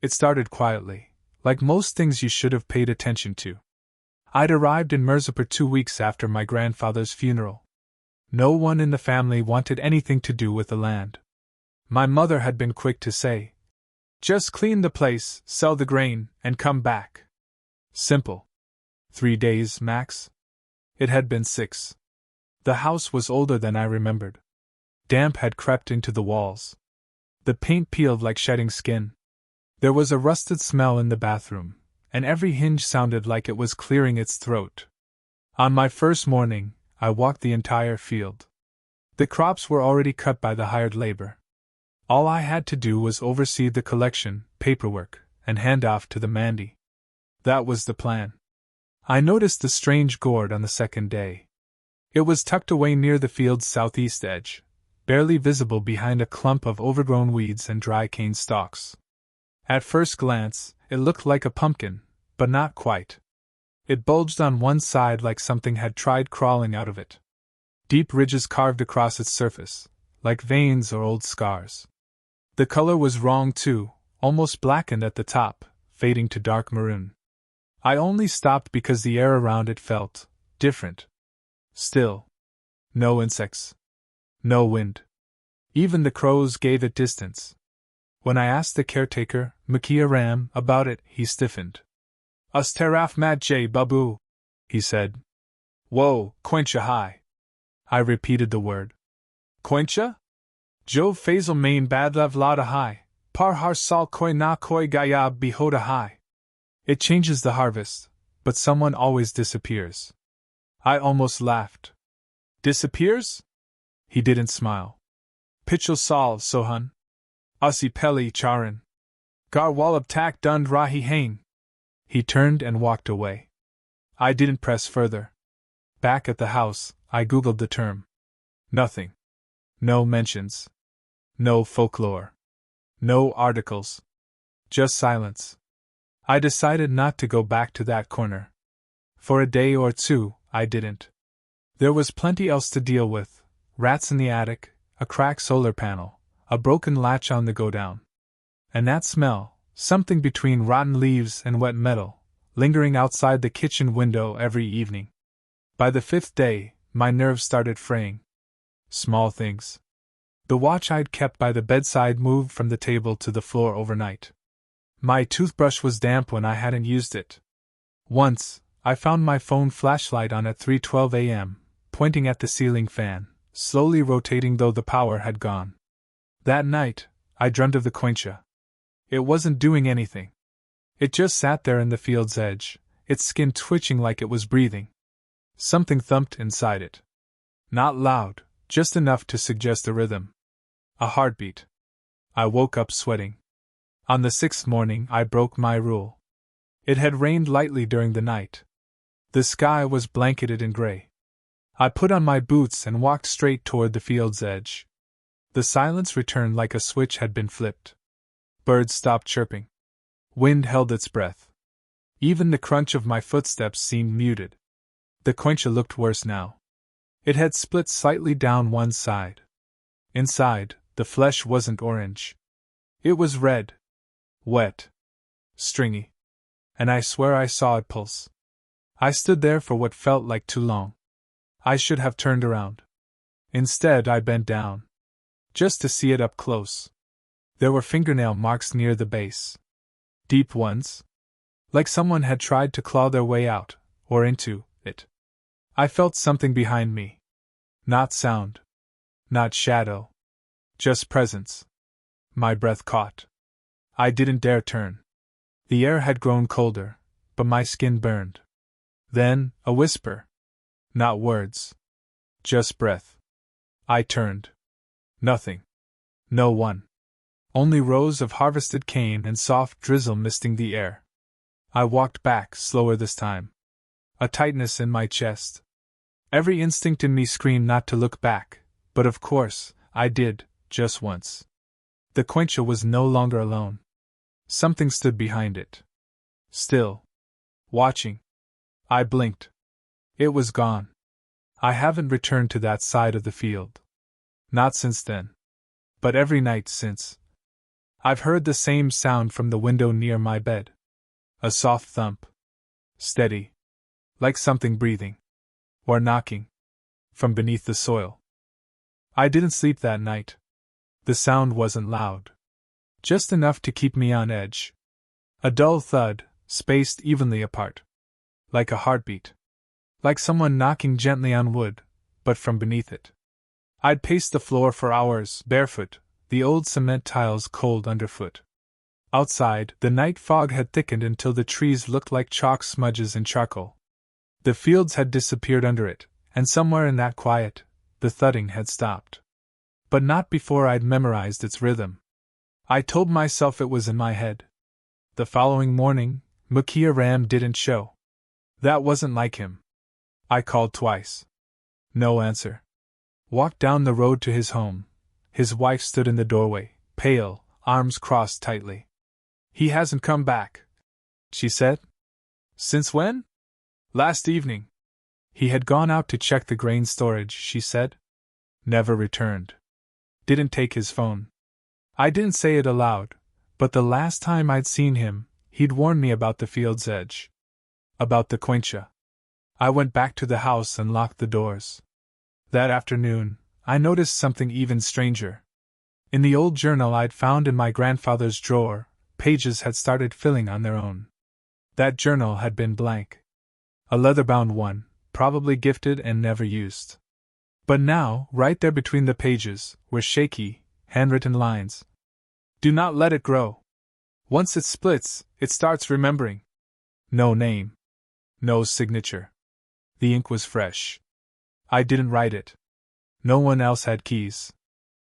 It started quietly, like most things you should have paid attention to. I'd arrived in Mirzapur 2 weeks after my grandfather's funeral. No one in the family wanted anything to do with the land. My mother had been quick to say, "Just clean the place, sell the grain, and come back." Simple. 3 days, max? It had been 6. The house was older than I remembered. Damp had crept into the walls. The paint peeled like shedding skin. There was a rusted smell in the bathroom, and every hinge sounded like it was clearing its throat. On my first morning, I walked the entire field. The crops were already cut by the hired labor. All I had to do was oversee the collection, paperwork, and hand off to the Mandi. That was the plan. I noticed the strange gourd on the second day. It was tucked away near the field's southeast edge, barely visible behind a clump of overgrown weeds and dry cane stalks. At first glance, it looked like a pumpkin, but not quite. It bulged on one side like something had tried crawling out of it. Deep ridges carved across its surface, like veins or old scars. The color was wrong too, almost blackened at the top, fading to dark maroon. I only stopped because the air around it felt different. Still. No insects. No wind. Even the crows gave it distance. When I asked the caretaker, Makia Ram, about it, he stiffened. "Us teraf mat j babu," he said. "Whoa, Khoincha hai." I repeated the word. "Khoincha? Jove faisal main badlev lada hai, par har sal koi na koi gayab bihoda hai." It changes the harvest, but someone always disappears. I almost laughed. "Disappears?" He didn't smile. "Pichel sal, Sohan. Usi peli charan. Gar wallab tak dund rahi hain." He turned and walked away. I didn't press further. Back at the house, I googled the term. Nothing. No mentions. No folklore. No articles. Just silence. I decided not to go back to that corner. For a day or two, I didn't. There was plenty else to deal with: rats in the attic, a cracked solar panel, a broken latch on the go-down. And that smell, something between rotten leaves and wet metal, lingering outside the kitchen window every evening. By the 5th day, my nerves started fraying. Small things. The watch I'd kept by the bedside moved from the table to the floor overnight. My toothbrush was damp when I hadn't used it. Once, I found my phone flashlight on at 3:12 a.m., pointing at the ceiling fan, slowly rotating though the power had gone. That night, I dreamt of the Khoincha. It wasn't doing anything. It just sat there in the field's edge, its skin twitching like it was breathing. Something thumped inside it. Not loud, just enough to suggest a rhythm. A heartbeat. I woke up sweating. On the 6th morning, I broke my rule. It had rained lightly during the night. The sky was blanketed in gray. I put on my boots and walked straight toward the field's edge. The silence returned like a switch had been flipped. Birds stopped chirping. Wind held its breath. Even the crunch of my footsteps seemed muted. The Khoincha looked worse now. It had split slightly down one side. Inside, the flesh wasn't orange. It was red. Wet. Stringy. And I swear I saw it pulse. I stood there for what felt like too long. I should have turned around. Instead, I bent down. Just to see it up close. There were fingernail marks near the base. Deep ones. Like someone had tried to claw their way out, or into, it. I felt something behind me. Not sound. Not shadow. Just presence. My breath caught. I didn't dare turn. The air had grown colder, but my skin burned. Then, a whisper. Not words. Just breath. I turned. Nothing. No one. Only rows of harvested cane and soft drizzle misting the air. I walked back, slower this time. A tightness in my chest. Every instinct in me screamed not to look back, but of course, I did, just once. The Khoincha was no longer alone. Something stood behind it. Still. Watching. I blinked. It was gone. I haven't returned to that side of the field. Not since then. But every night since. I've heard the same sound from the window near my bed. A soft thump. Steady. Like something breathing. Or knocking. From beneath the soil. I didn't sleep that night. The sound wasn't loud. Just enough to keep me on edge. A dull thud, spaced evenly apart. Like a heartbeat. Like someone knocking gently on wood, but from beneath it. I'd paced the floor for hours, barefoot, the old cement tiles cold underfoot. Outside, the night fog had thickened until the trees looked like chalk smudges in charcoal. The fields had disappeared under it, and somewhere in that quiet, the thudding had stopped. But not before I'd memorized its rhythm. I told myself it was in my head. The following morning, Mukia Ram didn't show. That wasn't like him. I called twice. No answer. Walked down the road to his home. His wife stood in the doorway, pale, arms crossed tightly. He hasn't come back, she said. Since when? Last evening. He had gone out to check the grain storage, she said. Never returned. Didn't take his phone. I didn't say it aloud, but the last time I'd seen him, he'd warned me about the field's edge. About the Khoincha. I went back to the house and locked the doors. That afternoon, I noticed something even stranger. In the old journal I'd found in my grandfather's drawer, pages had started filling on their own. That journal had been blank. A leather-bound one, probably gifted and never used. But now, right there between the pages, were shaky, handwritten lines. Do not let it grow. Once it splits, it starts remembering. No name. No signature. The ink was fresh. I didn't write it. No one else had keys.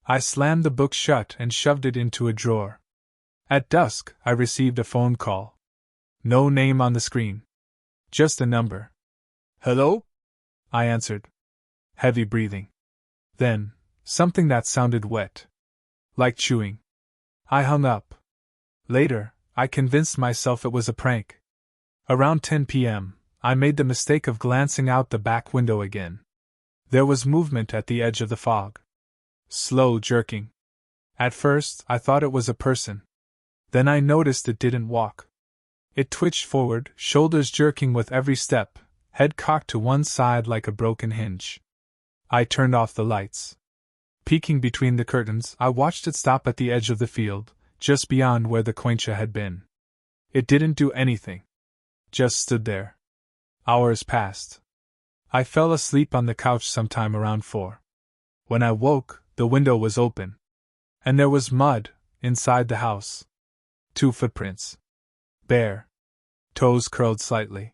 I slammed the book shut and shoved it into a drawer. At dusk, I received a phone call. No name on the screen. Just a number. Hello? I answered. Heavy breathing. Then, something that sounded wet. Like chewing. I hung up. Later, I convinced myself it was a prank. Around 10 p.m., I made the mistake of glancing out the back window again. There was movement at the edge of the fog. Slow jerking. At first, I thought it was a person. Then I noticed it didn't walk. It twitched forward, shoulders jerking with every step, head cocked to one side like a broken hinge. I turned off the lights. Peeking between the curtains, I watched it stop at the edge of the field, just beyond where the Khoincha had been. It didn't do anything. Just stood there. Hours passed. I fell asleep on the couch sometime around 4. When I woke, the window was open. And there was mud inside the house. 2 footprints. Bare. Toes curled slightly.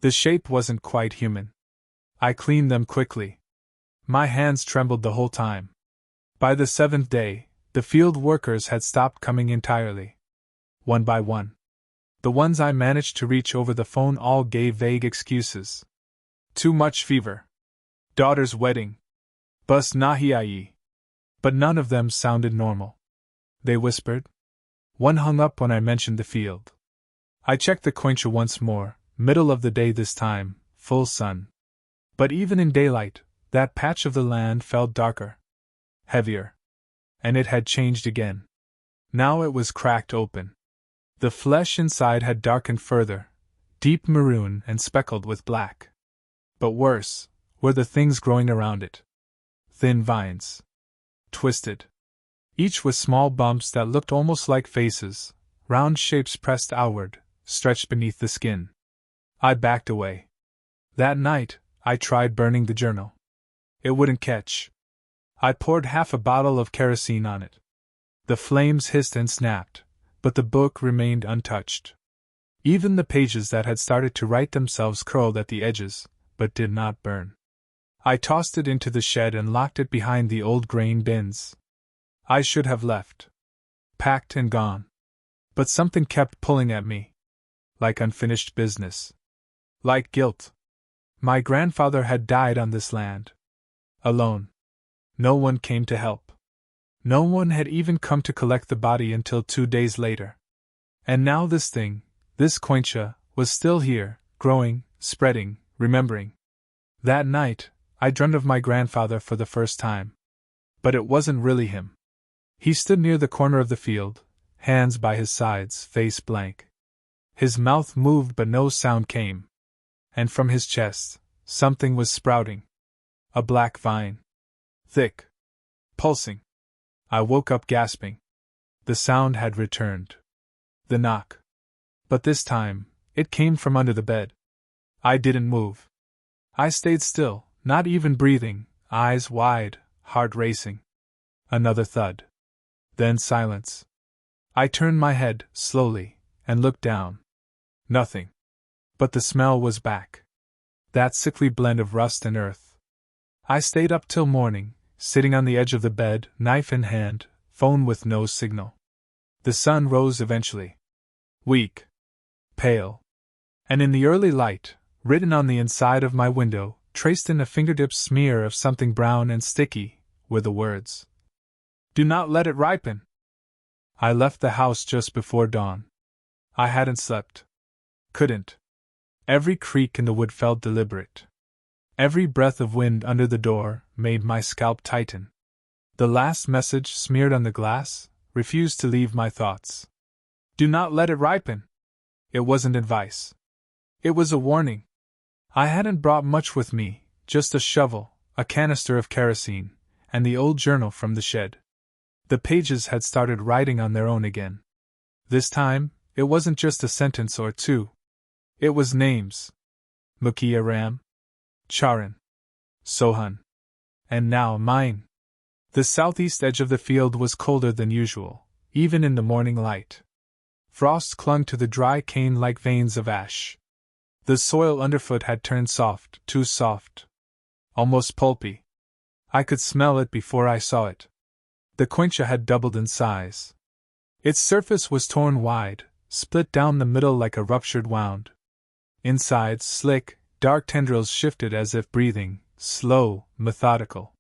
The shape wasn't quite human. I cleaned them quickly. My hands trembled the whole time. By the 7th day, the field workers had stopped coming entirely. One by one. The ones I managed to reach over the phone all gave vague excuses. Too much fever. Daughter's wedding. Bus nahi aayi. But none of them sounded normal. They whispered. One hung up when I mentioned the field. I checked the Khoincha once more, middle of the day this time, full sun. But even in daylight, that patch of the land felt darker. Heavier. And it had changed again. Now it was cracked open. The flesh inside had darkened further, deep maroon and speckled with black. But worse were the things growing around it. Thin vines. Twisted. Each with small bumps that looked almost like faces, round shapes pressed outward, stretched beneath the skin. I backed away. That night, I tried burning the journal. It wouldn't catch. I poured half a bottle of kerosene on it. The flames hissed and snapped, but the book remained untouched. Even the pages that had started to write themselves curled at the edges, but did not burn. I tossed it into the shed and locked it behind the old grain bins. I should have left. Packed and gone. But something kept pulling at me. Like unfinished business. Like guilt. My grandfather had died on this land. Alone. No one came to help. No one had even come to collect the body until 2 days later. And now this thing, this Khoincha, was still here, growing, spreading, remembering. That night, I dreamed of my grandfather for the first time. But it wasn't really him. He stood near the corner of the field, hands by his sides, face blank. His mouth moved but no sound came. And from his chest, something was sprouting. A black vine. Thick. Pulsing. I woke up gasping. The sound had returned. The knock. But this time, it came from under the bed. I didn't move. I stayed still, not even breathing, eyes wide, heart racing. Another thud. Then silence. I turned my head, slowly, and looked down. Nothing. But the smell was back. That sickly blend of rust and earth. I stayed up till morning, sitting on the edge of the bed, knife in hand, phone with no signal. The sun rose eventually. Weak. Pale. And in the early light, written on the inside of my window, traced in a fingertip smear of something brown and sticky, were the words, "Do not let it ripen." I left the house just before dawn. I hadn't slept. Couldn't. Every creak in the wood felt deliberate. Every breath of wind under the door made my scalp tighten. The last message smeared on the glass refused to leave my thoughts. Do not let it ripen. It wasn't advice. It was a warning. I hadn't brought much with me, just a shovel, a canister of kerosene, and the old journal from the shed. The pages had started writing on their own again. This time, it wasn't just a sentence or two. It was names. Mukia Ram, Charan, Sohan, and now mine. The southeast edge of the field was colder than usual, even in the morning light. Frost clung to the dry cane like veins of ash. The soil underfoot had turned soft, too soft. Almost pulpy. I could smell it before I saw it. The Khoincha had doubled in size. Its surface was torn wide, split down the middle like a ruptured wound. Inside, slick, dark tendrils shifted as if breathing, slow, methodical.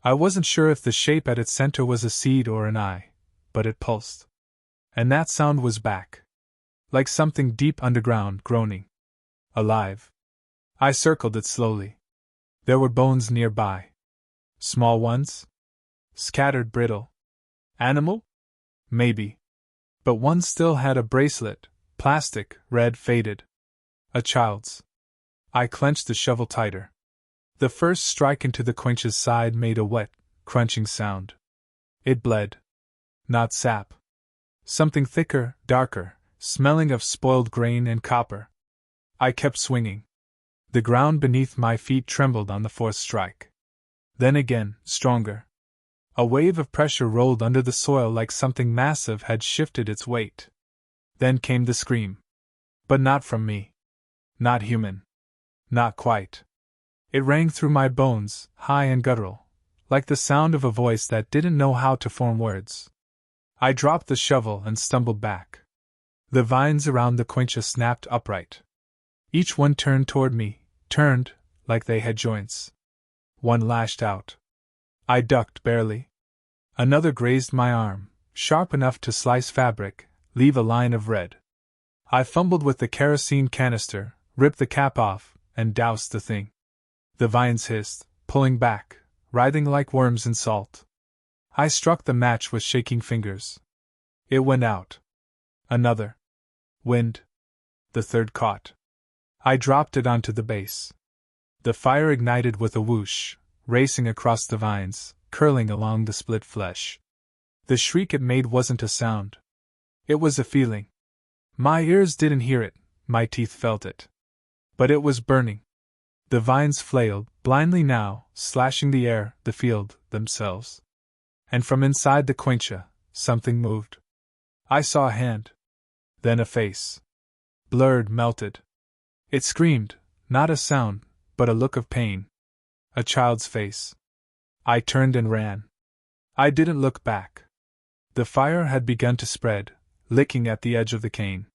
I wasn't sure if the shape at its center was a seed or an eye, but it pulsed. And that sound was back. Like something deep underground groaning. Alive. I circled it slowly. There were bones nearby. Small ones? Scattered brittle. Animal? Maybe. But one still had a bracelet, plastic, red faded. A child's. I clenched the shovel tighter. The first strike into the Khoincha's side made a wet, crunching sound. It bled. Not sap. Something thicker, darker, smelling of spoiled grain and copper. I kept swinging. The ground beneath my feet trembled on the fourth strike. Then again, stronger. A wave of pressure rolled under the soil like something massive had shifted its weight. Then came the scream. But not from me. Not human. Not quite. It rang through my bones, high and guttural, like the sound of a voice that didn't know how to form words. I dropped the shovel and stumbled back. The vines around the Khoincha snapped upright. Each one turned toward me, turned, like they had joints. One lashed out. I ducked barely. Another grazed my arm, sharp enough to slice fabric, leave a line of red. I fumbled with the kerosene canister, ripped the cap off, and doused the thing. The vines hissed, pulling back, writhing like worms in salt. I struck the match with shaking fingers. It went out. Another. Wind. The third caught. I dropped it onto the base. The fire ignited with a whoosh, racing across the vines, curling along the split flesh. The shriek it made wasn't a sound. It was a feeling. My ears didn't hear it, my teeth felt it. But it was burning. The vines flailed, blindly now, slashing the air, the field, themselves. And from inside the Khoincha, something moved. I saw a hand. Then a face. Blurred, melted. It screamed, not a sound, but a look of pain. A child's face. I turned and ran. I didn't look back. The fire had begun to spread, licking at the edge of the cane.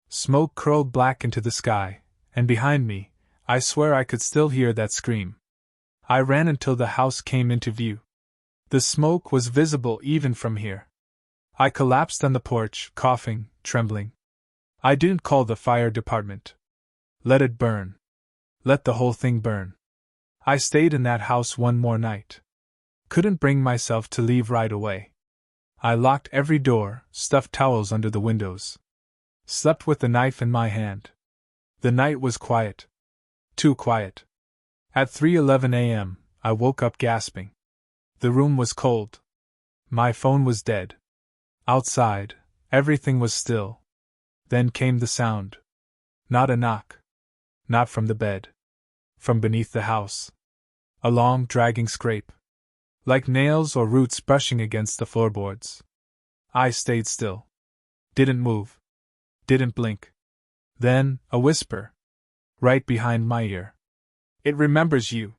Smoke curled black into the sky, and behind me, I swear I could still hear that scream. I ran until the house came into view. The smoke was visible even from here. I collapsed on the porch, coughing, trembling. I didn't call the fire department. Let it burn. Let the whole thing burn. I stayed in that house one more night. Couldn't bring myself to leave right away. I locked every door, stuffed towels under the windows. Slept with the knife in my hand. The night was quiet. Too quiet. At 3:11 a.m., I woke up gasping. The room was cold. My phone was dead. Outside, everything was still. Then came the sound. Not a knock. Not from the bed. From beneath the house. A long, dragging scrape. Like nails or roots brushing against the floorboards. I stayed still. Didn't move. Didn't blink. Then, a whisper. Right behind my ear. It remembers you.